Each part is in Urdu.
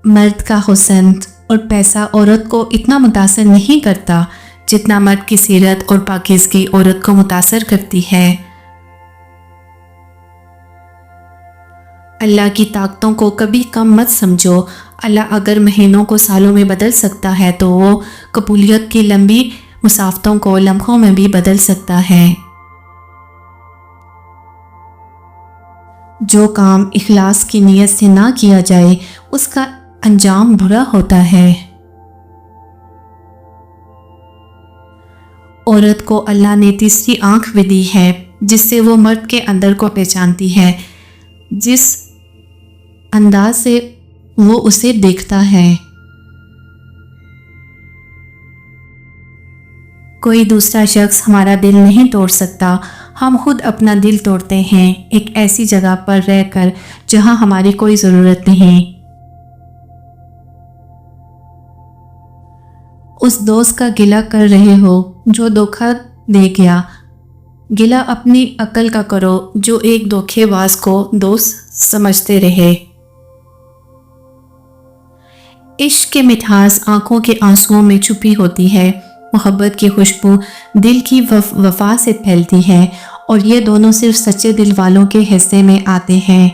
مرد کا حسن اور پیسہ عورت کو اتنا متاثر نہیں کرتا جتنا مرد کی سیرت اور پاکیزگی عورت کو متاثر کرتی ہے۔ اللہ کی طاقتوں کو کبھی کم مت سمجھو۔ اللہ اگر مہینوں کو سالوں میں بدل سکتا ہے تو وہ قبولیت کی لمبی مسافتوں کو لمحوں میں بھی بدل سکتا ہے۔ جو کام اخلاص کی نیت سے نہ کیا جائے اس کا انجام برا ہوتا ہے۔ عورت کو اللہ نے تیسری آنکھ بھی دی ہے جس سے وہ مرد کے اندر کو پہچانتی ہے، جس انداز سے وہ اسے دیکھتا ہے۔ کوئی دوسرا شخص ہمارا دل نہیں توڑ سکتا، ہم خود اپنا دل توڑتے ہیں ایک ایسی جگہ پر رہ کر جہاں ہماری کوئی ضرورت نہیں۔ اس دوست کا گلہ کر رہے ہو جو دھوکہ دے گیا، گلہ اپنی عقل کا کرو جو ایک دھوکے باز کو دوست سمجھتے رہے۔ عشق کی مٹھاس آنکھوں کے آنسوؤں میں چھپی ہوتی ہے، محبت کی خوشبو دل کی وفا سے پھیلتی ہے، اور یہ دونوں صرف سچے دل والوں کے حصے میں آتے ہیں۔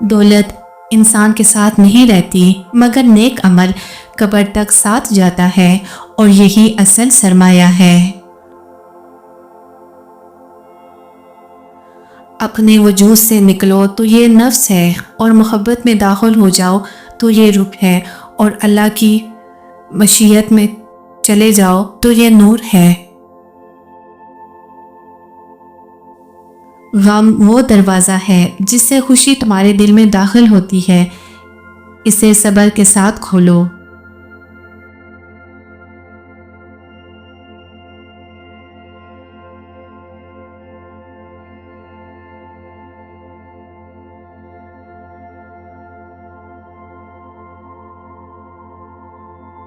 دولت انسان کے ساتھ نہیں رہتی مگر نیک عمل قبر تک ساتھ جاتا ہے، اور یہی اصل سرمایہ ہے۔ اپنے وجود سے نکلو تو یہ نفس ہے، اور محبت میں داخل ہو جاؤ تو یہ روح ہے، اور اللہ کی مشیت میں چلے جاؤ تو یہ نور ہے۔ غم وہ دروازہ ہے جس سے خوشی تمہارے دل میں داخل ہوتی ہے، اسے صبر کے ساتھ کھولو۔